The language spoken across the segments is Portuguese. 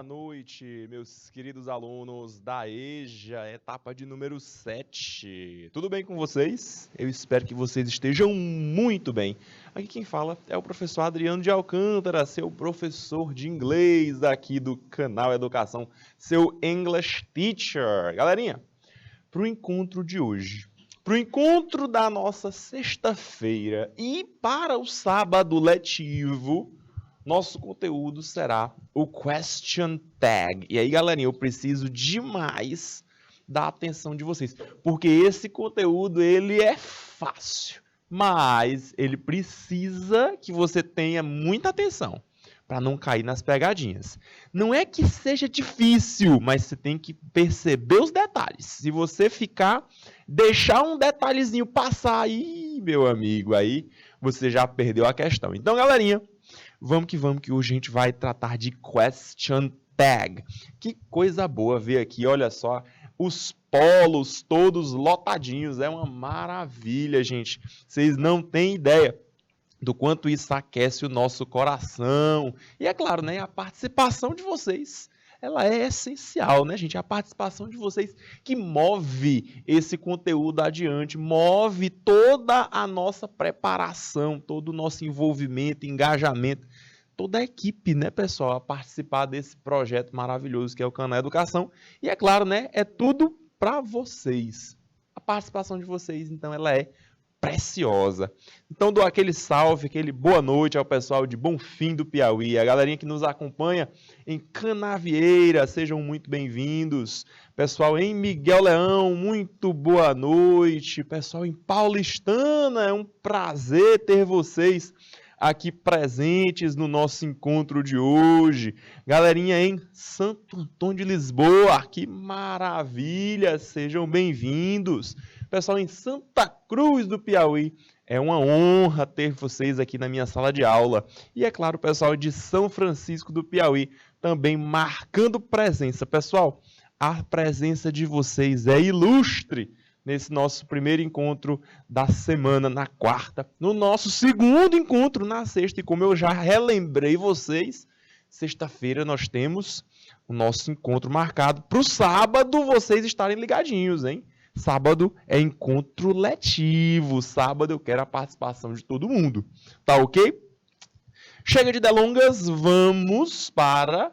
boa noite, meus queridos alunos da EJA, etapa de número 7. Tudo bem com vocês? Eu espero que vocês estejam muito bem. Aqui quem fala é o professor Adriano de Alcântara, seu professor de inglês daqui do canal Educação, seu English Teacher. Galerinha, para o encontro de hoje, para o encontro da nossa sexta-feira e para o sábado letivo, nosso conteúdo será o Question Tag. E aí, galerinha, eu preciso demais da atenção de vocês, porque esse conteúdo, ele é fácil, mas ele precisa que você tenha muita atenção para não cair nas pegadinhas. Não é que seja difícil, mas você tem que perceber os detalhes. Se você deixar um detalhezinho passar aí, meu amigo, aí você já perdeu a questão. Então, galerinha, vamos, que hoje a gente vai tratar de Question Tag. Que coisa boa ver aqui, olha só, os polos todos lotadinhos, é uma maravilha, gente. Vocês não têm ideia do quanto isso aquece o nosso coração. E é claro, né, a participação de vocês, ela é essencial, né, gente? A participação de vocês que move esse conteúdo adiante, move toda a nossa preparação, todo o nosso envolvimento, engajamento, toda a equipe, né, pessoal, a participar desse projeto maravilhoso que é o Canal Educação. E é claro, né, é tudo para vocês. A participação de vocês, então, ela é preciosa. Então dou aquele salve, aquele boa noite ao pessoal de Bonfim do Piauí, a galerinha que nos acompanha em Canavieira, sejam muito bem-vindos. Pessoal em Miguel Leão, muito boa noite. Pessoal em Paulistana, é um prazer ter vocês aqui presentes no nosso encontro de hoje. Galerinha em Santo Antônio de Lisboa, que maravilha, sejam bem-vindos. Pessoal em Santa Cruz do Piauí, é uma honra ter vocês aqui na minha sala de aula. E é claro, pessoal de São Francisco do Piauí, também marcando presença. Pessoal, a presença de vocês é ilustre nesse nosso primeiro encontro da semana, na quarta. No nosso segundo encontro, na sexta. E como eu já relembrei vocês, sexta-feira nós temos o nosso encontro marcado para o sábado vocês estarem ligadinhos, hein? Sábado é encontro letivo. Sábado eu quero a participação de todo mundo. Tá ok? Chega de delongas, vamos para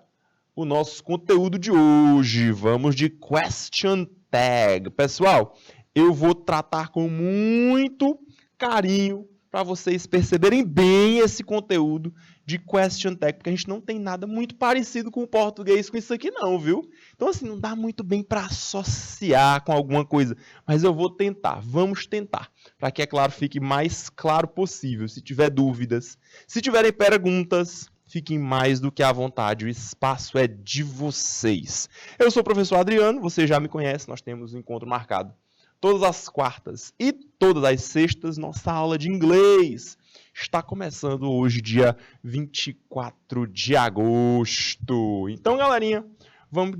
o nosso conteúdo de hoje. Vamos de Question Tag. Pessoal, eu vou tratar com muito carinho para vocês perceberem bem esse conteúdo de Question Tag, porque a gente não tem nada muito parecido com o português com isso aqui não, viu? Então, assim, não dá muito bem para associar com alguma coisa, mas eu vou tentar, vamos tentar, para que, é claro, fique mais claro possível. Se tiver dúvidas, se tiverem perguntas, fiquem mais do que à vontade, o espaço é de vocês. Eu sou o professor Adriano, você já me conhece, nós temos um encontro marcado todas as quartas e todas as sextas, nossa aula de inglês está começando hoje, dia 24 de agosto. Então, galerinha, vamos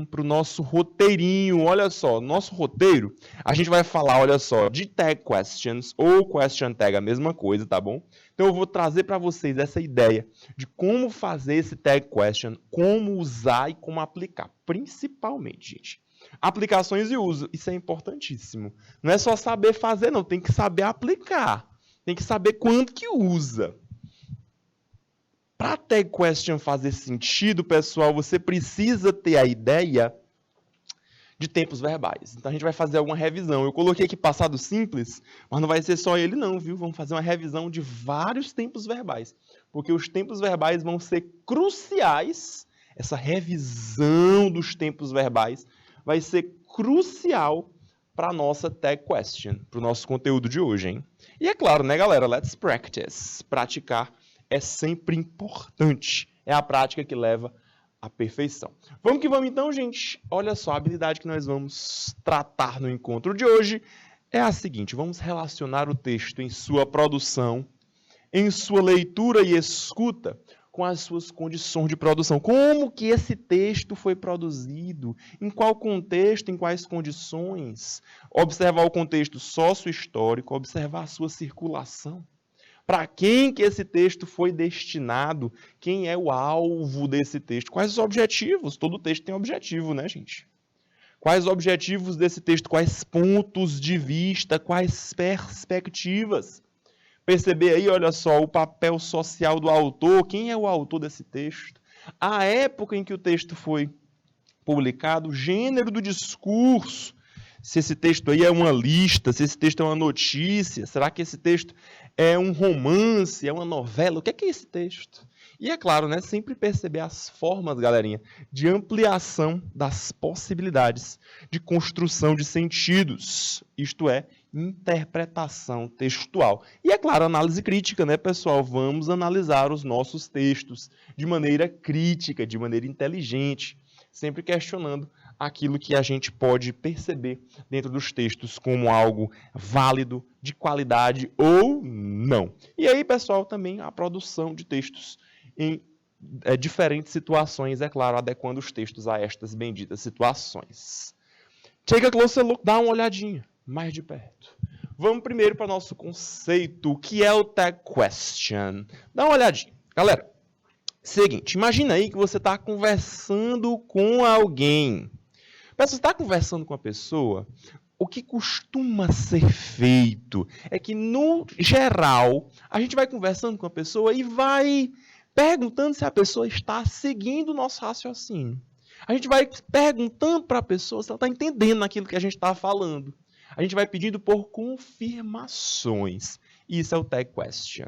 para o nosso roteirinho. Olha só, nosso roteiro, a gente vai falar, olha só, de tag questions ou question tag, a mesma coisa, tá bom? Então, eu vou trazer para vocês essa ideia de como fazer esse tag question, como usar e como aplicar, principalmente, gente. Aplicações e uso, isso é importantíssimo. Não é só saber fazer, não, tem que saber aplicar. Tem que saber quando que usa. Para tag question fazer sentido, pessoal, você precisa ter a ideia de tempos verbais. Então a gente vai fazer alguma revisão. Eu coloquei aqui passado simples, mas não vai ser só ele não, viu? Vamos fazer uma revisão de vários tempos verbais, porque os tempos verbais vão ser cruciais. Essa revisão dos tempos verbais vai ser crucial para a nossa tag question, para o nosso conteúdo de hoje, hein? E é claro, né, galera? Let's practice. Praticar é sempre importante. É a prática que leva à perfeição. Vamos que vamos então, gente. Olha só, a habilidade que nós vamos tratar no encontro de hoje é a seguinte. Vamos relacionar o texto em sua produção, em sua leitura e escuta, com as suas condições de produção. Como que esse texto foi produzido? Em qual contexto? Em quais condições? Observar o contexto sócio-histórico, observar a sua circulação, Para quem que esse texto foi destinado? Quem é o alvo desse texto? Quais os objetivos? Todo texto tem objetivo, né, gente? Quais os objetivos desse texto? Quais pontos de vista? Quais perspectivas? Perceber aí, olha só, o papel social do autor. Quem é o autor desse texto? A época em que o texto foi publicado, o gênero do discurso, se esse texto aí é uma lista, se esse texto é uma notícia, será que esse texto é um romance, é uma novela? O que é esse texto? E é claro, né, sempre perceber as formas, galerinha, de ampliação das possibilidades de construção de sentidos, isto é, interpretação textual. E é claro, análise crítica, né, pessoal? Vamos analisar os nossos textos de maneira crítica, de maneira inteligente, sempre questionando aquilo que a gente pode perceber dentro dos textos como algo válido, de qualidade ou não. E aí, pessoal, também a produção de textos em diferentes situações, é claro, adequando os textos a estas benditas situações. Take a closer look, dá uma olhadinha mais de perto. Vamos primeiro para o nosso conceito, que é o tag question. Dá uma olhadinha. Galera, seguinte, imagina aí que você está conversando com alguém. Mas você está conversando com a pessoa, o que costuma ser feito é que, no geral, a gente vai conversando com a pessoa e vai perguntando se a pessoa está seguindo o nosso raciocínio. A gente vai perguntando para a pessoa se ela está entendendo aquilo que a gente está falando. A gente vai pedindo por confirmações. Isso é o tag question.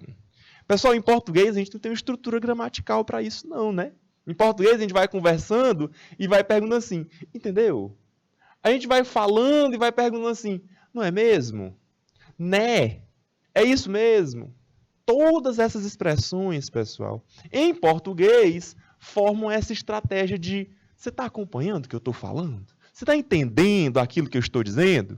Pessoal, em português a gente não tem uma estrutura gramatical para isso não, né? Em português a gente vai conversando e vai perguntando assim, entendeu? A gente vai falando e vai perguntando assim, não é mesmo? Né? É isso mesmo? Todas essas expressões, pessoal, em português, formam essa estratégia de você está acompanhando o que eu estou falando? Você está entendendo aquilo que eu estou dizendo?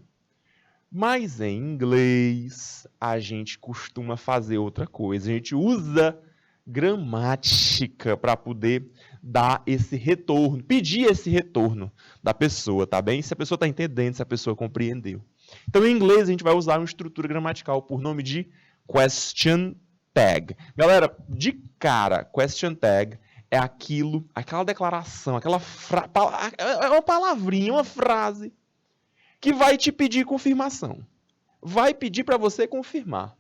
Mas em inglês, a gente costuma fazer outra coisa. A gente usa gramática para poder dar esse retorno, pedir esse retorno da pessoa, tá bem? Se a pessoa está entendendo, se a pessoa compreendeu. Então, em inglês, a gente vai usar uma estrutura gramatical por nome de question tag. Galera, de cara, question tag é aquela declaração, é uma palavrinha, uma frase que vai te pedir confirmação. Vai pedir para você confirmar.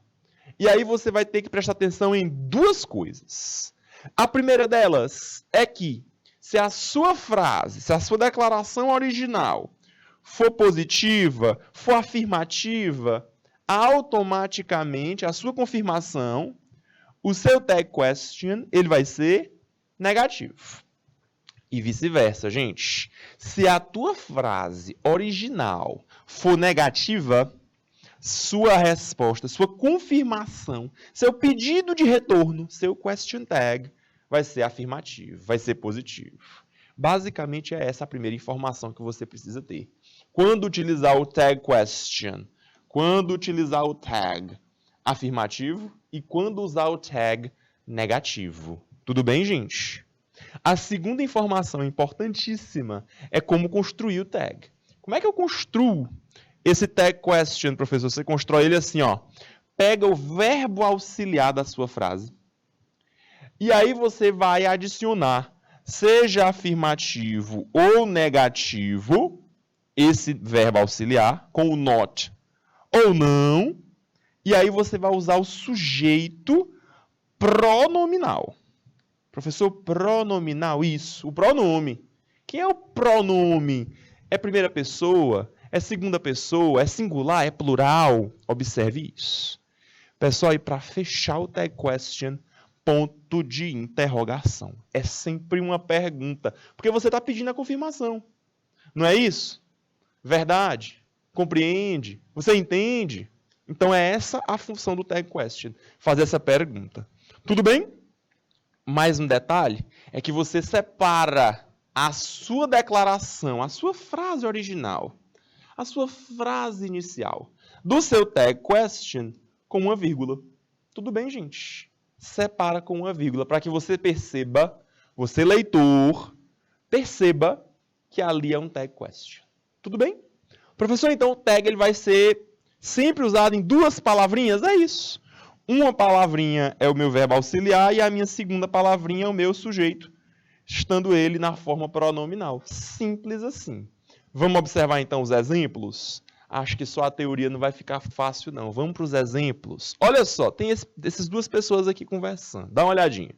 E aí você vai ter que prestar atenção em duas coisas. A primeira delas é que se a sua frase, se a sua declaração original for positiva, for afirmativa, automaticamente a sua confirmação, o seu tag question, ele vai ser negativo. E vice-versa, gente. Se a tua frase original for negativa, sua resposta, sua confirmação, seu pedido de retorno, seu question tag, vai ser afirmativo, vai ser positivo. Basicamente, é essa a primeira informação que você precisa ter. Quando utilizar o tag question, quando utilizar o tag afirmativo e quando usar o tag negativo. Tudo bem, gente? A segunda informação importantíssima é como construir o tag. Como é que eu construo esse tag question, professor? Você constrói ele assim, ó. Pega o verbo auxiliar da sua frase e aí você vai adicionar, seja afirmativo ou negativo, esse verbo auxiliar com o not ou não, e aí você vai usar o sujeito pronominal. Professor, pronominal, isso, o pronome. Quem é o pronome? É primeira pessoa? É segunda pessoa? É singular? É plural? Observe isso. Pessoal, e para fechar o tag question, ponto de interrogação. É sempre uma pergunta, porque você está pedindo a confirmação. Não é isso? Verdade? Compreende? Você entende? Então é essa a função do tag question, fazer essa pergunta. Tudo bem? Mais um detalhe é que você separa a sua declaração, a sua frase original, a sua frase inicial, do seu tag question com uma vírgula. Tudo bem, gente? Separa com uma vírgula para que você perceba, você leitor, perceba que ali é um tag question. Tudo bem? Professor, então o tag ele vai ser sempre usado em duas palavrinhas? É isso. Uma palavrinha é o meu verbo auxiliar e a minha segunda palavrinha é o meu sujeito, estando ele na forma pronominal. Simples assim. Vamos observar então os exemplos? Acho que só a teoria não vai ficar fácil, não. Vamos para os exemplos. Olha só, tem essas duas pessoas aqui conversando. Dá uma olhadinha.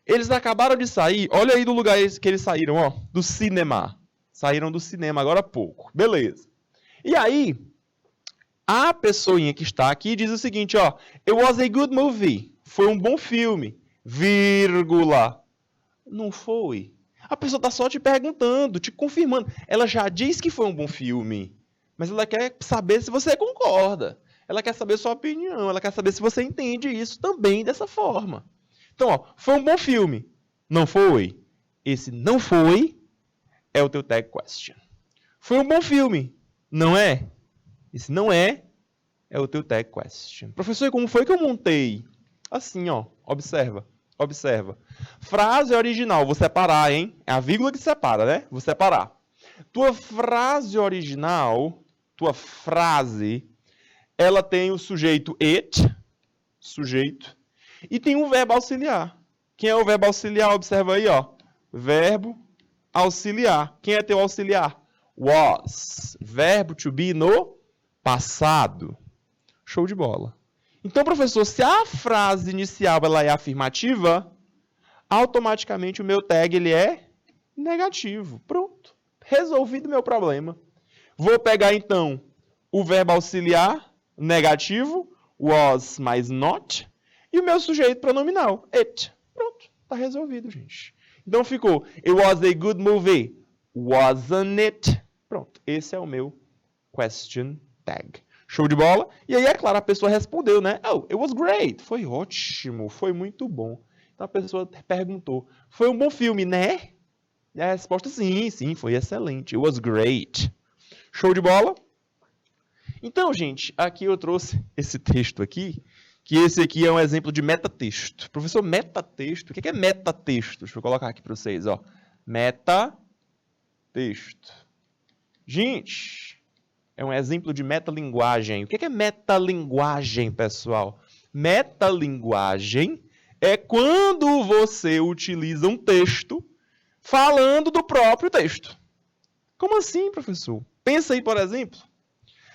Eles acabaram de sair, olha aí do lugar que eles saíram, ó, do cinema. Saíram do cinema agora há pouco. Beleza. E aí, a pessoinha que está aqui diz o seguinte, ó, It was a good movie. Foi um bom filme. Vírgula. Não foi. A pessoa está só te perguntando, te confirmando. Ela já diz que foi um bom filme, mas ela quer saber se você concorda. Ela quer saber sua opinião. Ela quer saber se você entende isso também dessa forma. Então, ó, foi um bom filme. Não foi? Esse não foi é o teu tag question. Foi um bom filme. Não é? Esse não é o teu tag question. Professor, e como foi que eu montei? Assim, ó, observa. Observa. Frase original, vou separar, hein? É a vírgula que separa, né? Vou separar. Tua frase original, tua frase, ela tem o sujeito it, sujeito, e tem um verbo auxiliar. Quem é o verbo auxiliar? Observa aí, ó. Verbo auxiliar. Quem é teu auxiliar? Was. Verbo to be no passado. Show de bola. Então, professor, se a frase inicial ela é afirmativa, automaticamente o meu tag ele é negativo. Pronto. Resolvido o meu problema. Vou pegar, então, o verbo auxiliar negativo, was mais not, e o meu sujeito pronominal, it. Pronto. Está resolvido, gente. Então, ficou, It was a good movie. Wasn't it? Pronto. Esse é o meu question tag. Show de bola? E aí, é claro, a pessoa respondeu, né? Oh, it was great. Foi ótimo, foi muito bom. Então a pessoa perguntou, foi um bom filme, né? E a resposta, sim, foi excelente. It was great. Show de bola? Então, gente, aqui eu trouxe esse texto aqui, que esse aqui é um exemplo de metatexto. Professor, metatexto? O que é metatexto? Deixa eu colocar aqui para vocês, ó. Metatexto. Gente, é um exemplo de metalinguagem. O que é metalinguagem, pessoal? Metalinguagem é quando você utiliza um texto falando do próprio texto. Como assim, professor? Pensa aí, por exemplo,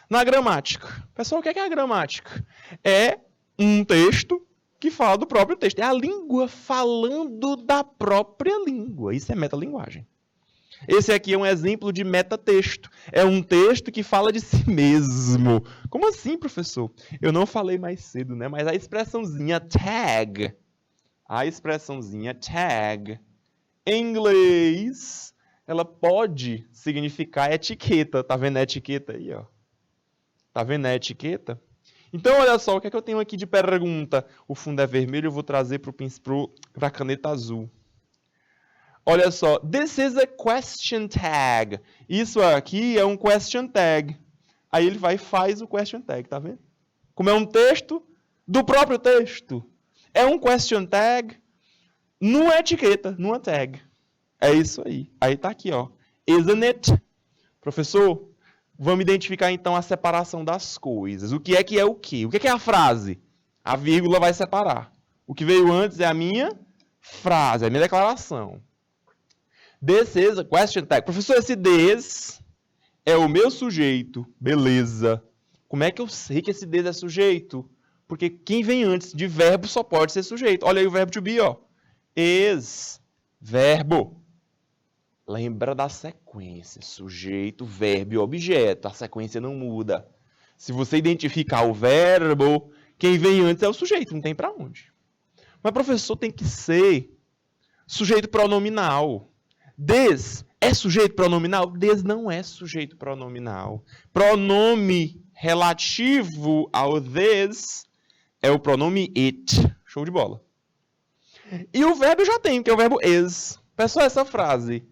na gramática. Pessoal, o que é a gramática? É um texto que fala do próprio texto. É a língua falando da própria língua. Isso é metalinguagem. Esse aqui é um exemplo de metatexto. É um texto que fala de si mesmo. Como assim, professor? Eu não falei mais cedo, né? Mas a expressãozinha tag, em inglês, ela pode significar etiqueta. Tá vendo a etiqueta aí, ó? Tá vendo a etiqueta? Então, olha só, o que é que eu tenho aqui de pergunta? O fundo é vermelho, eu vou trazer para a caneta azul. Olha só, this is a question tag. Isso aqui é um question tag. Aí ele vai e faz o question tag, tá vendo? Como é um texto do próprio texto. É um question tag numa etiqueta, numa tag. É isso aí. Aí tá aqui, ó. Isn't it? Professor, vamos identificar então a separação das coisas. O que é o quê? O que é a frase? A vírgula vai separar. O que veio antes é a minha frase, a minha declaração. This is a question tag. Professor, esse this é o meu sujeito. Beleza. Como é que eu sei que esse this é sujeito? Porque quem vem antes de verbo só pode ser sujeito. Olha aí o verbo to be, ó. Is, verbo. Lembra da sequência. Sujeito, verbo e objeto. A sequência não muda. Se você identificar o verbo, quem vem antes é o sujeito. Não tem pra onde. Mas, professor, tem que ser sujeito pronominal. This é sujeito pronominal? This não é sujeito pronominal. Pronome relativo ao this é o pronome it. Show de bola. E o verbo eu já tenho, que é o verbo is. Pessoal, essa frase,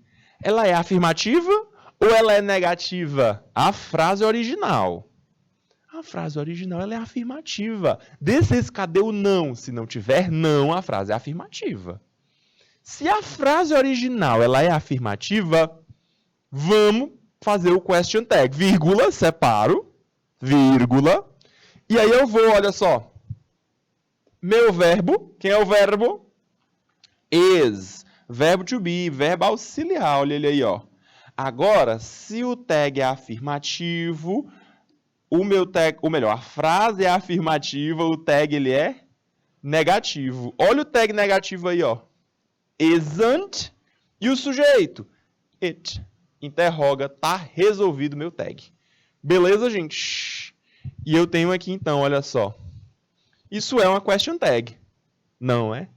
ela é afirmativa ou ela é negativa? A frase original. A frase original ela é afirmativa. This is, cadê o não? Se não tiver não, a frase é afirmativa. Se a frase original ela é afirmativa, vamos fazer o question tag. Vírgula, separo, vírgula. E aí eu vou, olha só. meu verbo, quem é o verbo? Is. Verbo to be, verbo auxiliar, olha ele aí, ó. Agora, se o tag é afirmativo, o meu tag, ou melhor, a frase é afirmativa, o tag ele é negativo. Olha o tag negativo aí, ó. Isn't. E o sujeito? It. Interroga, tá resolvido meu tag. Beleza, gente? E eu tenho aqui então, olha só. Isso é uma question tag, não é?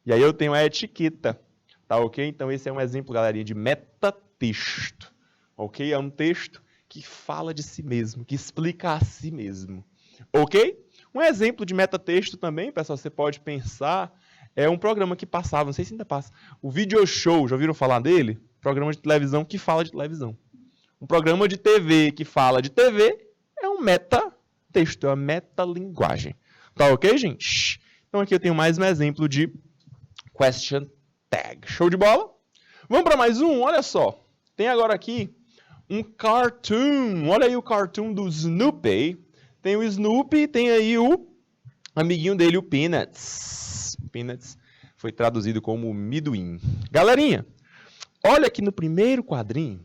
E aí eu tenho a etiqueta, tá ok? Então esse é um exemplo, galerinha, de metatexto, ok? É um texto que fala de si mesmo, que explica a si mesmo, ok? Um exemplo de metatexto também, pessoal, você pode pensar, é um programa que passava, não sei se ainda passa, o Video Show, já ouviram falar dele? Programa de televisão que fala de televisão. Um programa de TV que fala de TV é um metatexto, é uma metalinguagem. Tá ok, gente? Então aqui eu tenho mais um exemplo de question tag. Show de bola? Vamos para mais um, olha só. Tem agora aqui um cartoon. Olha aí o cartoon do Snoopy. Tem o Snoopy e tem aí o amiguinho dele, o Peanuts. O Peanuts foi traduzido como Midwin. Galerinha, olha aqui no primeiro quadrinho.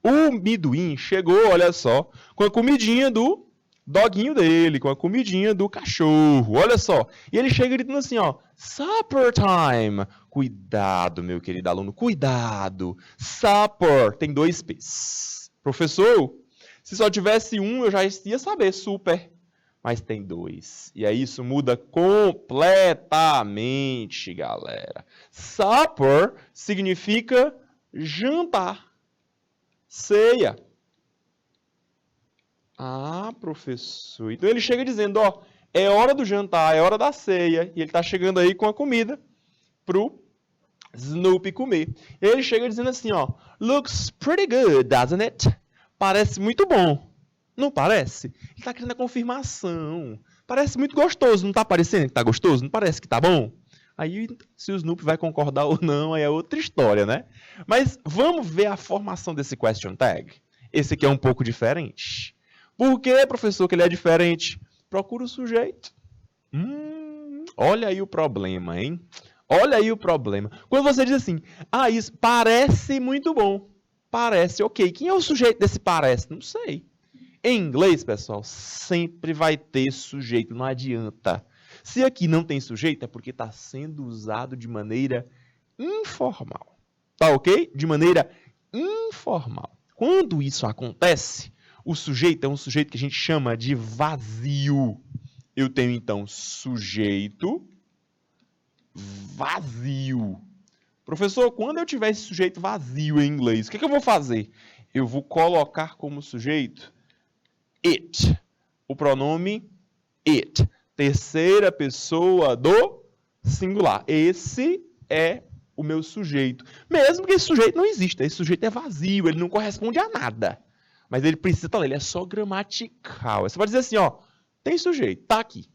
O Midwin chegou, olha só, com a comidinha do doguinho dele, com a comidinha do cachorro, olha só. E ele chega gritando assim, ó, supper time. Cuidado, meu querido aluno, cuidado. Supper, tem 2 P's. Professor, se só tivesse um, eu já ia saber, super. Mas tem 2. E aí isso muda completamente, galera. Supper significa jantar, ceia. Ah, professor. Então ele chega dizendo, ó, é hora do jantar, é hora da ceia. E ele está chegando aí com a comida pro Snoopy comer. E ele chega dizendo assim, ó, looks pretty good, doesn't it? Parece muito bom. Não parece? Ele está querendo a confirmação. Parece muito gostoso, não está parecendo que está gostoso? Não parece que está bom? Aí, se o Snoopy vai concordar ou não, aí é outra história, né? Mas vamos ver a formação desse question tag. Esse aqui é um pouco diferente. Por que, professor, que ele é diferente? Procura o sujeito. Olha aí o problema, hein? Olha aí o problema. Quando você diz assim, ah, isso parece muito bom. Parece, ok. Quem é o sujeito desse parece? Não sei. Em inglês, pessoal, sempre vai ter sujeito, não adianta. Se aqui não tem sujeito, é porque está sendo usado de maneira informal. Tá ok? De maneira informal. Quando isso acontece, o sujeito é um sujeito que a gente chama de vazio. Eu tenho, então, sujeito vazio. Professor, quando eu tiver esse sujeito vazio em inglês, o que eu vou fazer? Eu vou colocar como sujeito it. O pronome it. Terceira pessoa do singular. Esse é o meu sujeito. Mesmo que esse sujeito não exista. Esse sujeito é vazio, ele não corresponde a nada. Mas ele precisa estar lá, ele é só gramatical. Você pode dizer assim, ó, tem sujeito, tá aqui.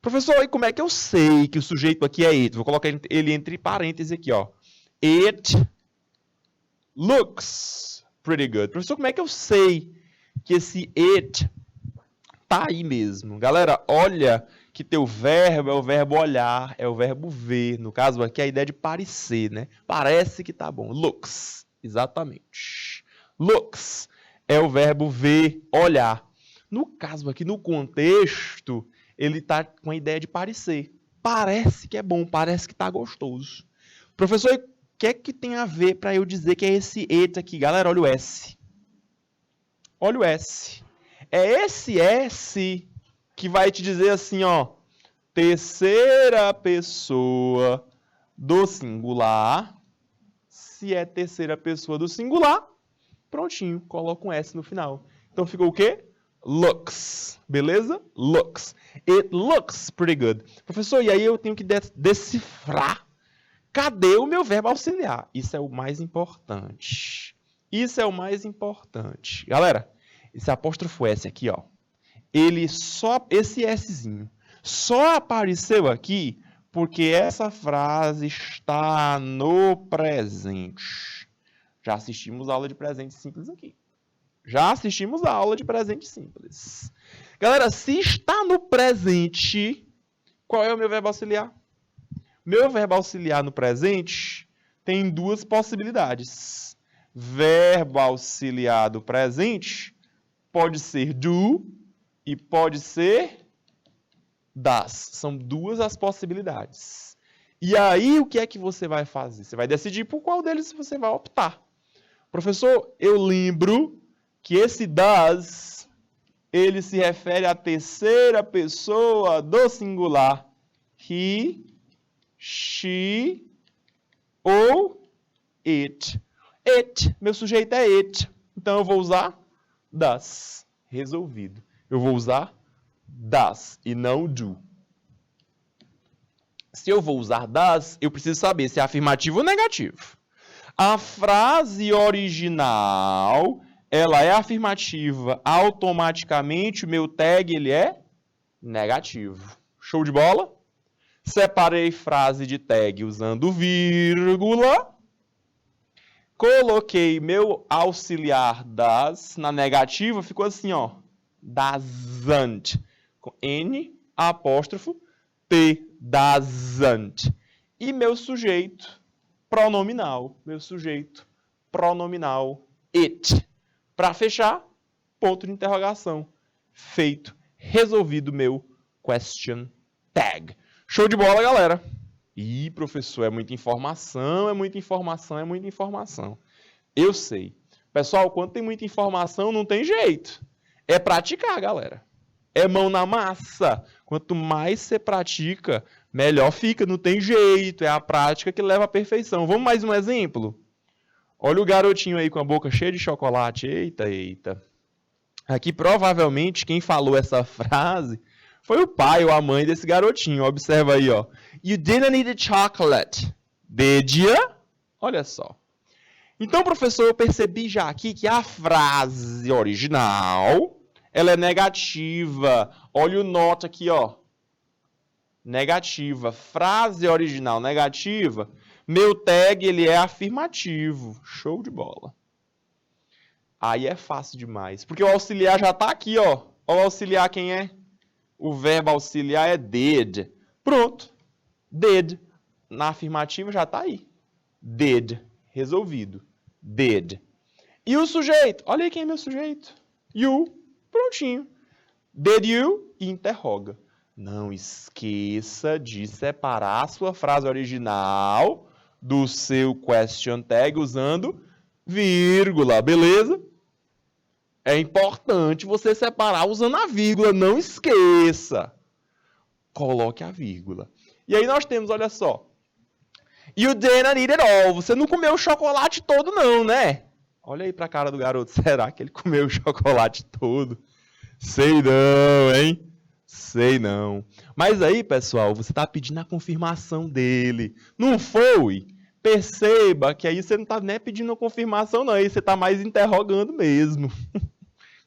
Professor, e como é que eu sei que o sujeito aqui é it? Vou colocar ele entre parênteses aqui, ó. It looks pretty good. Professor, como é que eu sei que esse it tá aí mesmo? Galera, olha que teu verbo é o verbo olhar, é o verbo ver. No caso aqui, a ideia de parecer, né? Parece que tá bom. Looks, exatamente. Looks é o verbo ver, olhar. No caso aqui, no contexto, ele tá com a ideia de parecer. Parece que é bom, parece que tá gostoso. Professor, o que é que tem a ver para eu dizer que é esse it aqui? Galera, olha o S. Olha o S. É esse S que vai te dizer assim, ó, terceira pessoa do singular. Se é terceira pessoa do singular, prontinho, coloca um S no final. Então ficou o quê? Looks. Beleza? Looks. It looks pretty good. Professor, e aí eu tenho que decifrar. Cadê o meu verbo auxiliar? Isso é o mais importante. Isso é o mais importante. Galera, esse apóstrofo S aqui, ó. Esse Szinho só apareceu aqui porque essa frase está no presente. Já assistimos a aula de presente simples aqui. Já assistimos a aula de presente simples. Galera, se está no presente, Qual é o meu verbo auxiliar? Meu verbo auxiliar no presente tem duas possibilidades. Verbo auxiliar do presente pode ser do e pode ser das. São duas as possibilidades. E aí, o que é que você vai fazer? Você vai decidir por qual deles você vai optar. Professor, eu lembro que esse das, ele se refere à terceira pessoa do singular. He, she ou it. It, meu sujeito é it. Então eu vou usar das. Resolvido. Eu vou usar das e não do. Se eu vou usar das, eu preciso saber se é afirmativo ou negativo. A frase original, ela é afirmativa. Automaticamente o meu tag ele é negativo. Show de bola? Separei frase de tag usando vírgula. Coloquei meu auxiliar das na negativa, ficou assim, ó. Doesn't. Com N, apóstrofo, T. Doesn't. E meu sujeito pronominal. Meu sujeito pronominal, it. Para fechar, ponto de interrogação. Feito. Resolvido meu question tag. Show de bola, galera! Ih, professor, é muita informação, é muita informação, é muita informação. Eu sei. Pessoal, quando tem muita informação, não tem jeito. É praticar, galera. É mão na massa. Quanto mais você pratica, melhor fica. Não tem jeito. É a prática que leva à perfeição. Vamos mais um exemplo? Olha o garotinho aí com a boca cheia de chocolate. Eita, eita. Aqui, provavelmente, quem falou essa frase foi o pai ou a mãe desse garotinho. Observa aí, ó. You didn't eat the chocolate, did you? Olha só. Então, professor, eu percebi já aqui que a frase original, ela é negativa. Olha o nota aqui, ó. Negativa. Frase original negativa. Meu tag, ele é afirmativo. Show de bola. Aí é fácil demais. Porque o auxiliar já tá aqui, ó. Olha o auxiliar quem é? O verbo auxiliar é did. Pronto. Did. Na afirmativa já está aí. Did. Resolvido. Did. E o sujeito? Olha aí quem é meu sujeito. You. Prontinho. Did you? E interroga. Não esqueça de separar a sua frase original do seu question tag usando vírgula. Beleza? É importante você separar usando a vírgula, não esqueça. Coloque a vírgula. E aí nós temos, olha só. You didn't eat it all. Você não comeu o chocolate todo não, né? Olha aí pra cara do garoto. Será que ele comeu o chocolate todo? Sei não, hein? Sei não. Mas aí, pessoal, você tá pedindo a confirmação dele. Não foi? Perceba que aí você não tá nem pedindo a confirmação não. Aí você tá mais interrogando mesmo.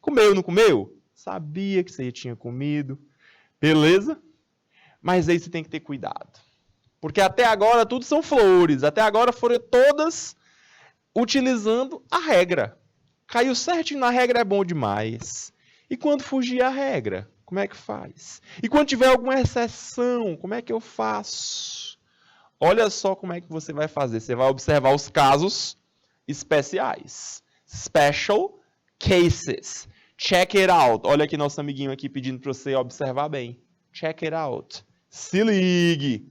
Comeu, não comeu? Sabia que você tinha comido. Beleza? Mas aí você tem que ter cuidado. Porque até agora tudo são flores. Até agora foram todas utilizando a regra. Caiu certinho na regra é bom demais. E quando fugir a regra, como é que faz? E quando tiver alguma exceção, como é que eu faço? Olha só como é que você vai fazer. Você vai observar os casos especiais. Special cases. Check it out. Olha aqui nosso amiguinho aqui pedindo para você observar bem. Check it out. Se ligue.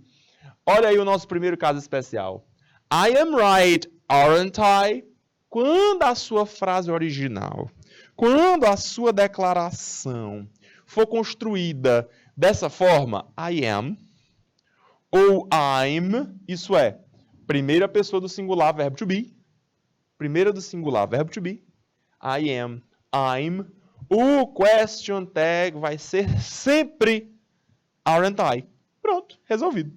Olha aí o nosso primeiro caso especial. I am right, aren't I? Quando a sua frase original, quando a sua declaração for construída dessa forma, I am ou I'm, isso é, primeira pessoa do singular, verbo to be. Primeira do singular, verbo to be. I am, I'm. O question tag vai ser sempre aren't I. Pronto, resolvido.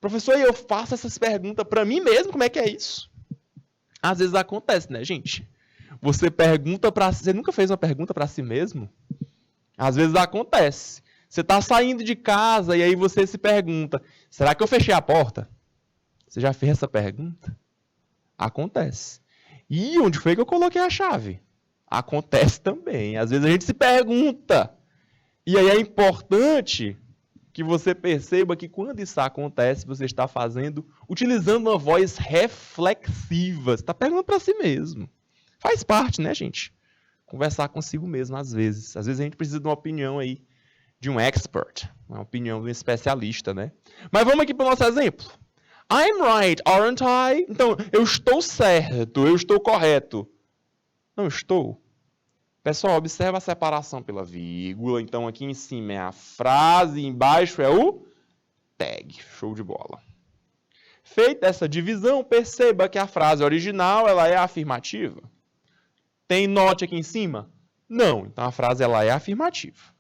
Professor, eu faço essas perguntas para mim mesmo, como é que é isso? Às vezes acontece, né, gente? Você pergunta para si, você nunca fez uma pergunta para si mesmo? Às vezes acontece. Você está saindo de casa e aí você se pergunta, será que eu fechei a porta? Você já fez essa pergunta? Acontece. E onde foi que eu coloquei a chave? Acontece também. Às vezes a gente se pergunta. E aí é importante que você perceba que quando isso acontece, você está fazendo, utilizando uma voz reflexiva. Você está perguntando para si mesmo. Faz parte, né, gente? Conversar consigo mesmo, às vezes. Às vezes a gente precisa de uma opinião aí, de um expert, uma opinião de um especialista, né? Mas vamos aqui para o nosso exemplo. I'm right, aren't I? Então, eu estou certo, eu estou correto. Não estou. Pessoal, observa a separação pela vírgula. Então, aqui em cima é a frase, embaixo é o tag. Show de bola. Feita essa divisão, perceba que a frase original ela é afirmativa. Tem note aqui em cima? Não. Então, a frase ela é afirmativa.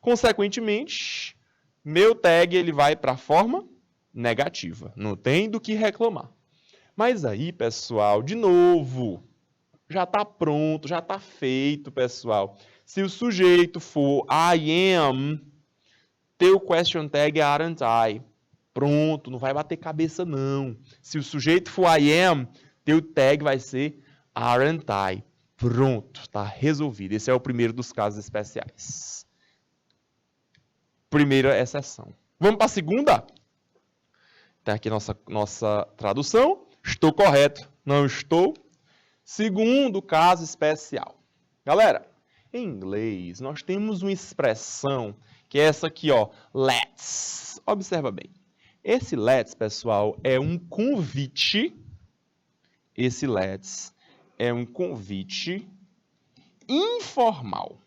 Consequentemente, meu tag ele vai para a forma negativa. Não tem do que reclamar. Mas aí, pessoal, de novo... Já está pronto, já está feito, pessoal. Se o sujeito for I am, teu question tag é aren't I. Pronto, não vai bater cabeça não. Se o sujeito for I am, teu tag vai ser aren't I. Pronto, está resolvido. Esse é o primeiro dos casos especiais. Primeira exceção. Vamos para a segunda? Está aqui nossa tradução. Estou correto, não estou. Segundo caso especial. Galera, em inglês, nós temos uma expressão que é essa aqui, ó, let's. Observa bem. Esse let's, pessoal, é um convite. Esse let's é um convite informal.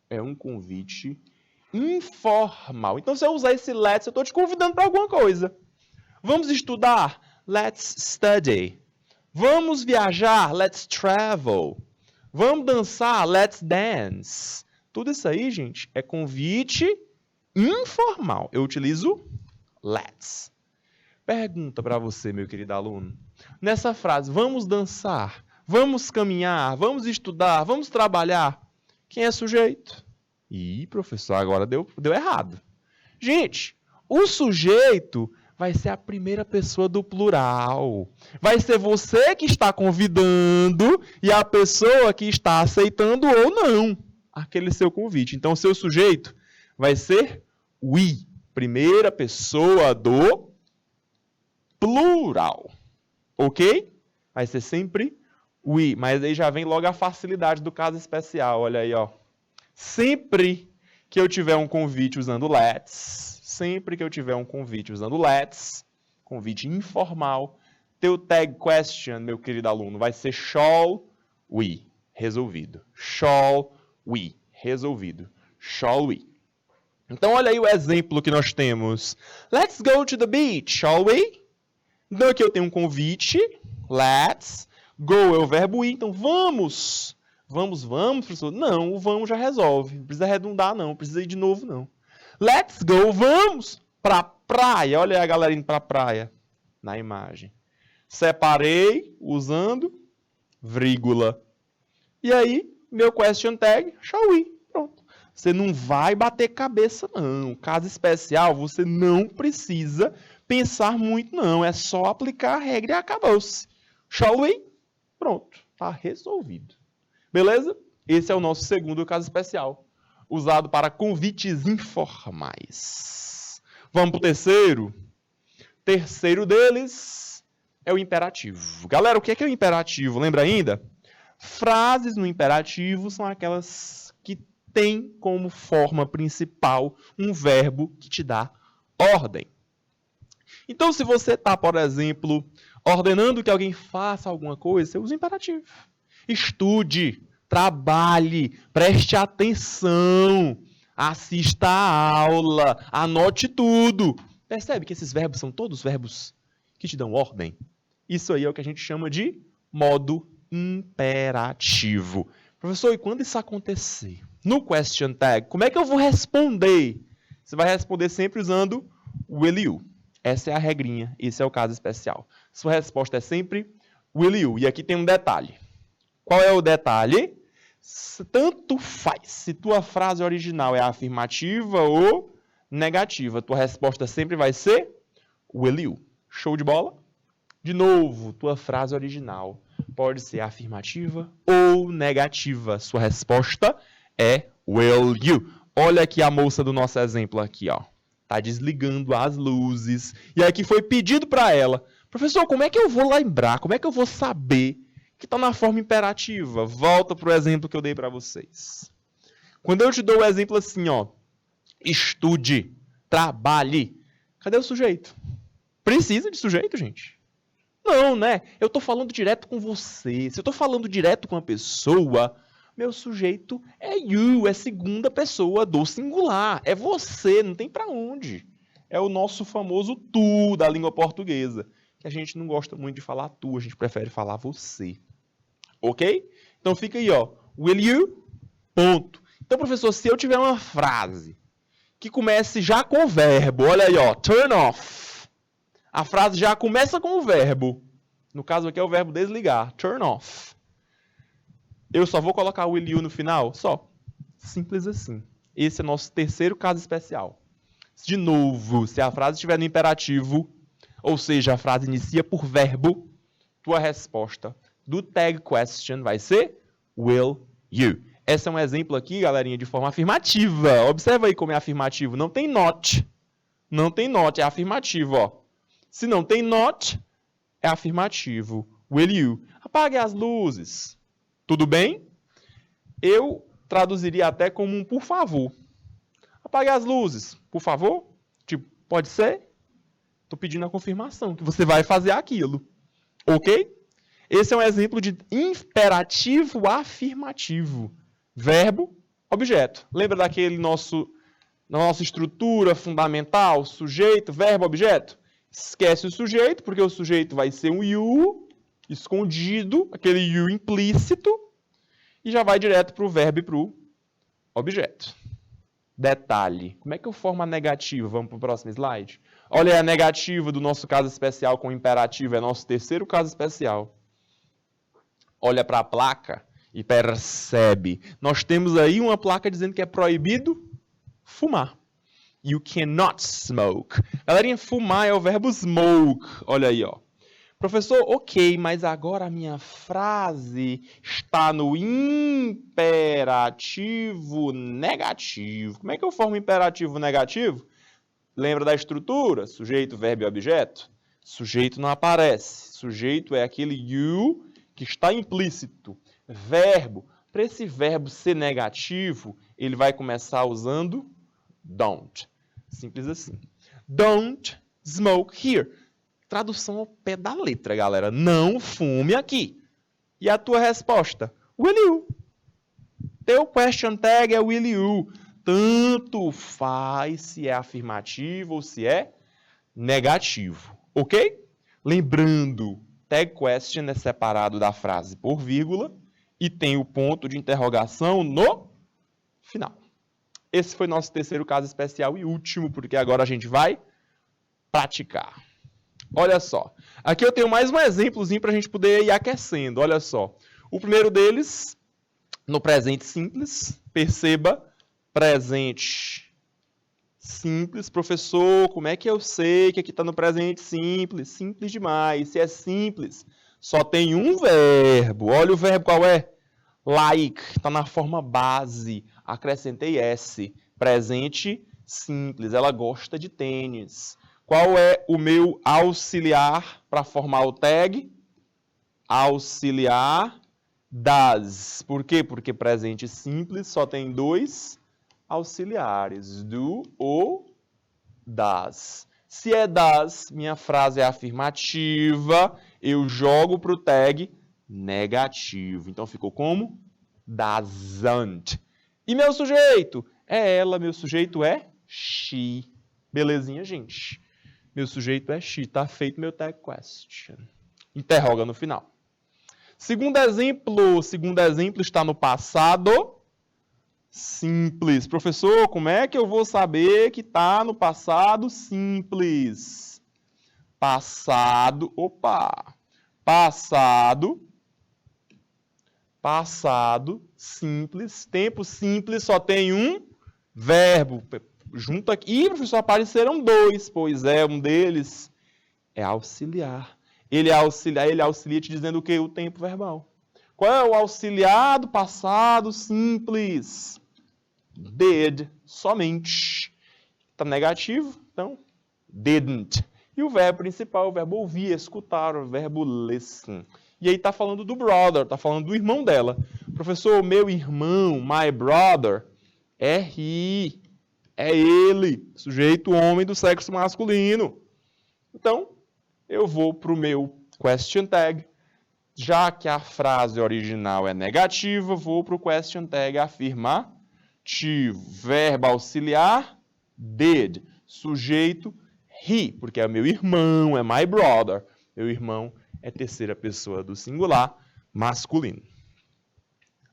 É um convite informal. Então, se eu usar esse let's, eu estou te convidando para alguma coisa. Vamos estudar? Let's study. Vamos viajar? Let's travel. Vamos dançar? Let's dance. Tudo isso aí, gente, é convite informal. Eu utilizo let's. Pergunta para você, meu querido aluno. Nessa frase, vamos dançar, vamos caminhar, vamos estudar, vamos trabalhar. Quem é sujeito? Ih, professor, agora deu errado. Gente, o sujeito... vai ser a primeira pessoa do plural. Vai ser você que está convidando e a pessoa que está aceitando ou não aquele seu convite. Então, o seu sujeito vai ser we, primeira pessoa do plural. Ok? Vai ser sempre we, mas aí já vem logo a facilidade do caso especial. Olha aí, ó. Sempre que eu tiver um convite usando let's, sempre que eu tiver um convite usando let's, convite informal, teu tag question, meu querido aluno, vai ser shall we, resolvido. Shall we, resolvido. Shall we. Então, olha aí o exemplo que nós temos. Let's go to the beach, shall we? Então, aqui eu tenho um convite, let's. Go é o verbo ir, então vamos. Vamos, professor? Não, o vamos já resolve. Não precisa redundar, não. Não precisa ir de novo, não. Let's go, vamos para a praia. Olha aí a galera indo para a praia na imagem. Separei usando vírgula. E aí, meu question tag, shall we. Pronto. Você não vai bater cabeça, não. Caso especial, você não precisa pensar muito, não. É só aplicar a regra e acabou-se. Shall we? Pronto. Está resolvido. Beleza? Esse é o nosso segundo caso especial, usado para convites informais. Vamos para o terceiro? Terceiro deles é o imperativo. Galera, o que é o imperativo? Lembra ainda? Frases no imperativo são aquelas que têm como forma principal um verbo que te dá ordem. Então, se você está, por exemplo, ordenando que alguém faça alguma coisa, você usa o imperativo. Estude, trabalhe, preste atenção, assista a aula, anote tudo. Percebe que esses verbos são todos verbos que te dão ordem? Isso aí é o que a gente chama de modo imperativo. Professor, e quando isso acontecer? No question tag, como é que eu vou responder? Você vai responder sempre usando will you. Essa é a regrinha, esse é o caso especial. Sua resposta é sempre will you. E aqui tem um detalhe. Qual é o detalhe? Tanto faz se tua frase original é afirmativa ou negativa. Tua resposta sempre vai ser will you. Show de bola? De novo, tua frase original pode ser afirmativa ou negativa. Sua resposta é will you. Olha aqui a moça do nosso exemplo aqui, ó. Tá desligando as luzes. E aqui foi pedido para ela: professor, como é que eu vou lembrar? Como é que eu vou saber que está na forma imperativa? Volta para o exemplo que eu dei para vocês. Quando eu te dou o exemplo assim, ó, estude, trabalhe, cadê o sujeito? Precisa de sujeito, gente? Não, né? Eu estou falando direto com você. Se eu estou falando direto com a pessoa, meu sujeito é you, é segunda pessoa do singular. É você, não tem para onde. É o nosso famoso tu da língua portuguesa, que a gente não gosta muito de falar tu, a gente prefere falar você. Ok? Então fica aí, ó. Will you? Ponto. Então, professor, se eu tiver uma frase que comece já com o verbo, olha aí, ó, turn off. A frase já começa com o verbo. No caso aqui é o verbo desligar, turn off. Eu só vou colocar o will you no final? Só. Simples assim. Esse é o nosso terceiro caso especial. De novo, se a frase estiver no imperativo, ou seja, a frase inicia por verbo, tua resposta do tag question vai ser will you. Esse é um exemplo aqui, galerinha, de forma afirmativa. Observa aí como é afirmativo. Não tem not. Não tem not, é afirmativo, ó. Se não tem not, é afirmativo. Will you? Apague as luzes. Tudo bem? Eu traduziria até como um por favor. Apague as luzes, por favor. Tipo, pode ser? Estou pedindo a confirmação que você vai fazer aquilo. Ok? Esse é um exemplo de imperativo afirmativo. Verbo, objeto. Lembra daquele nossa estrutura fundamental? Sujeito, verbo, objeto? Esquece o sujeito, porque o sujeito vai ser um you escondido, aquele you implícito, e já vai direto para o verbo e para o objeto. Detalhe, como é que eu formo a negativa? Vamos para o próximo slide? Olha aí a negativa do nosso caso especial com o imperativo, é nosso terceiro caso especial. Olha para a placa e percebe. Nós temos aí uma placa dizendo que é proibido fumar. You cannot smoke. Galerinha, fumar é o verbo smoke. Olha aí, ó. Professor, ok, mas agora a minha frase está no imperativo negativo. Como é que eu formo imperativo negativo? Lembra da estrutura? Sujeito, verbo e objeto? Sujeito não aparece. Sujeito é aquele you que está implícito. Verbo, para esse verbo ser negativo, ele vai começar usando don't. Simples assim. Don't smoke here. Tradução ao pé da letra, galera. Não fume aqui. E a tua resposta? Will you? Teu question tag é will you. Tanto faz se é afirmativo ou se é negativo. Ok? Lembrando, tag question é separado da frase por vírgula e tem o ponto de interrogação no final. Esse foi nosso terceiro caso especial e último, porque agora a gente vai praticar. Olha só. Aqui eu tenho mais um exemplozinho para a gente poder ir aquecendo. Olha só. O primeiro deles, no presente simples. Perceba, presente simples. Professor, como é que eu sei que aqui está no presente simples? Simples demais. Se é simples, só tem um verbo. Olha o verbo qual é? Like. Está na forma base. Acrescentei S. Presente simples. Ela gosta de tênis. Qual é o meu auxiliar para formar o tag? Auxiliar does. Por quê? Porque presente simples só tem dois auxiliares. Do ou does. Se é does, minha frase é afirmativa, eu jogo para o tag negativo. Então ficou como? Doesn't. E meu sujeito? É ela, meu sujeito é she. Belezinha, gente? Meu sujeito é she. Tá feito meu tag question. Interroga no final. Segundo exemplo está no passado simples. Professor, como é que eu vou saber que está no passado simples? Passado simples. Tempo simples só tem um verbo. Junto aqui. Ih, professor, apareceram dois. Pois é, um deles é auxiliar. Ele auxilia te dizendo o quê? O tempo verbal. Qual é o auxiliar do passado simples? Did. somente. Está negativo, então, didn't. E o verbo principal, o verbo ouvir, escutar, o verbo listen. E aí está falando do brother, está falando do irmão dela. Professor, meu irmão, my brother, é he, é ele, sujeito homem do sexo masculino. Então, eu vou para o meu question tag. Já que a frase original é negativa, vou para o question tag afirmativo. Verbo auxiliar, did. Sujeito, he, porque é meu irmão, é my brother. Meu irmão é terceira pessoa do singular, masculino.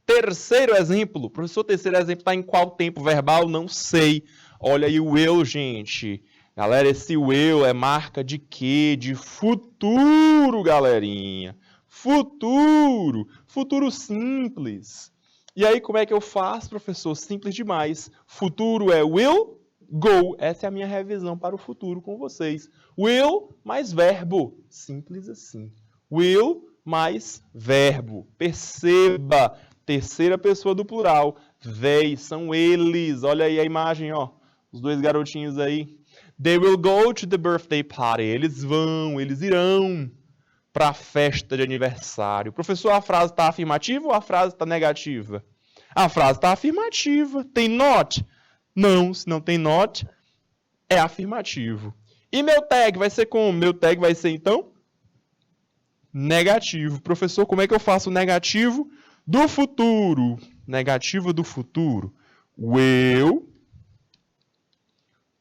Terceiro exemplo. Professor, terceiro exemplo está em qual tempo verbal? Não sei. Olha aí o will, gente. Galera, esse will é marca de quê? De futuro, galerinha. Futuro. Futuro simples. E aí, como é que eu faço, professor? Simples demais. Futuro é will, go. Essa é a minha revisão para o futuro com vocês. Will mais verbo. Simples assim. Will mais verbo. Perceba. Terceira pessoa do plural. They são eles. Olha aí a imagem, ó. Os dois garotinhos aí. They will go to the birthday party. Eles irão para a festa de aniversário. Professor, a frase está afirmativa ou a frase está negativa? A frase está afirmativa. Tem not? Não, se não tem not, é afirmativo. E meu tag vai ser como? Meu tag vai ser, então, negativo. Professor, como é que eu faço o negativo do futuro? Negativo do futuro. Will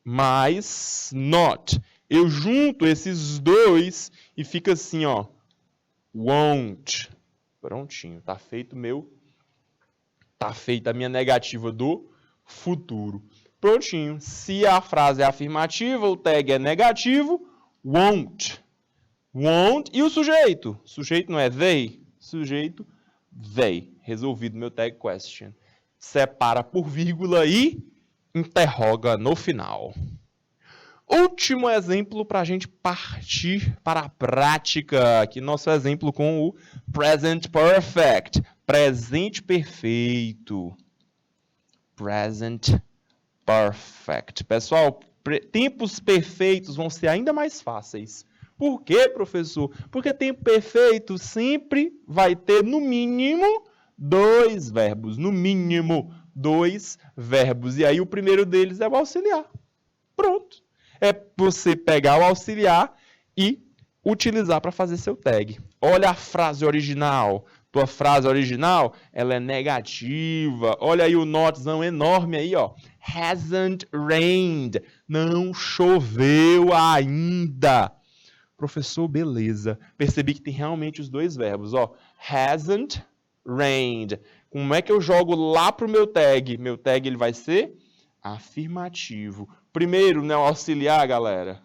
mais not. Eu junto esses dois e fica assim, ó. Won't. Prontinho. Tá feito Tá feita a minha negativa do futuro. Prontinho. Se a frase é afirmativa, o tag é negativo. Won't. Won't. E o sujeito? Sujeito não é they? Sujeito, they. Resolvido meu tag question. Separa por vírgula e interroga no final. Último exemplo para a gente partir para a prática. Aqui nosso exemplo com o present perfect. Presente perfeito. Present perfect. Pessoal, tempos perfeitos vão ser ainda mais fáceis. Por quê, professor? Porque tempo perfeito sempre vai ter, no mínimo, 2 verbos. No mínimo, 2 verbos. E aí o primeiro deles é o auxiliar. Pronto. É você pegar o auxiliar e utilizar para fazer seu tag. Olha a frase original. Tua frase original, ela é negativa. Olha aí o notzão enorme aí, ó. Hasn't rained. Não choveu ainda. Professor, beleza. Percebi que tem realmente os 2 verbos, ó. Hasn't rained. Como é que eu jogo lá pro meu tag? Meu tag ele vai ser afirmativo. Primeiro, né, o auxiliar, galera.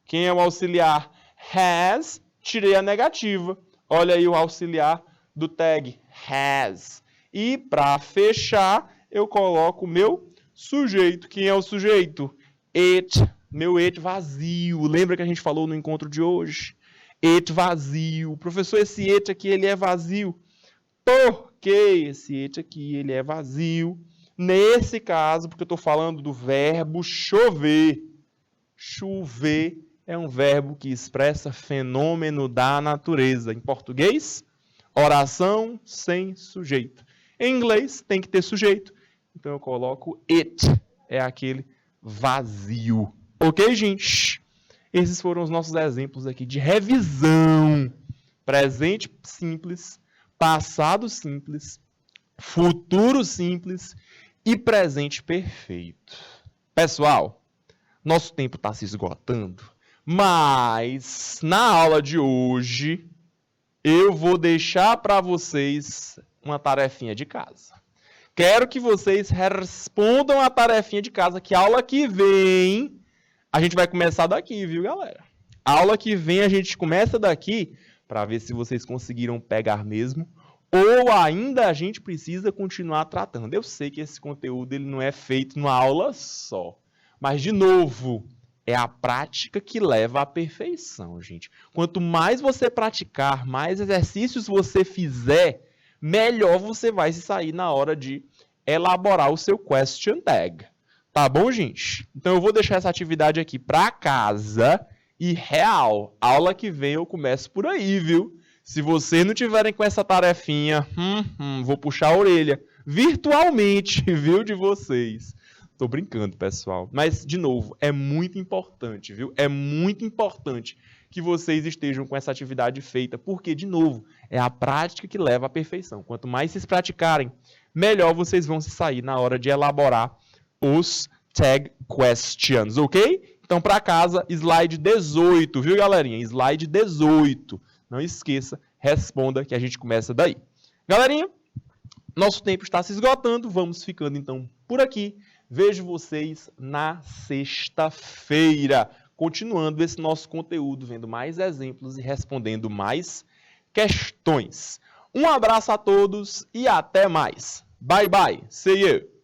Quem é o auxiliar? Has, tirei a negativa. Olha aí o auxiliar do tag, has. E para fechar, eu coloco o meu sujeito. Quem é o sujeito? It, meu it vazio. Lembra que a gente falou no encontro de hoje? It vazio. Professor, esse it aqui, ele é vazio. Por que esse it aqui, ele é vazio? Nesse caso, porque eu estou falando do verbo chover. Chover é um verbo que expressa fenômeno da natureza. Em português, oração sem sujeito. Em inglês, tem que ter sujeito. Então, eu coloco it. É aquele vazio. Ok, gente? Esses foram os nossos exemplos aqui de revisão. Presente simples, passado simples, futuro simples e presente perfeito. Pessoal, nosso tempo está se esgotando, mas na aula de hoje eu vou deixar para vocês uma tarefinha de casa. Quero que vocês respondam a tarefinha de casa, que a aula que vem a gente vai começar daqui, viu, galera? A aula que vem a gente começa daqui para ver se vocês conseguiram pegar mesmo. Ou ainda a gente precisa continuar tratando. Eu sei que esse conteúdo ele não é feito numa aula só. Mas, de novo, é a prática que leva à perfeição, gente. Quanto mais você praticar, mais exercícios você fizer, melhor você vai se sair na hora de elaborar o seu question tag. Tá bom, gente? Então eu vou deixar essa atividade aqui para casa e real. Aula que vem eu começo por aí, viu? Se vocês não tiverem com essa tarefinha, vou puxar a orelha virtualmente, viu, de vocês. Tô brincando, pessoal. Mas, de novo, é muito importante, viu? É muito importante que vocês estejam com essa atividade feita, porque, de novo, é a prática que leva à perfeição. Quanto mais vocês praticarem, melhor vocês vão se sair na hora de elaborar os tag questions, ok? Então, para casa, slide 18, viu, galerinha? Slide 18. Não esqueça, responda que a gente começa daí. Galerinha, nosso tempo está se esgotando, vamos ficando então por aqui. Vejo vocês na sexta-feira, continuando esse nosso conteúdo, vendo mais exemplos e respondendo mais questões. Um abraço a todos e até mais. Bye, bye. See you.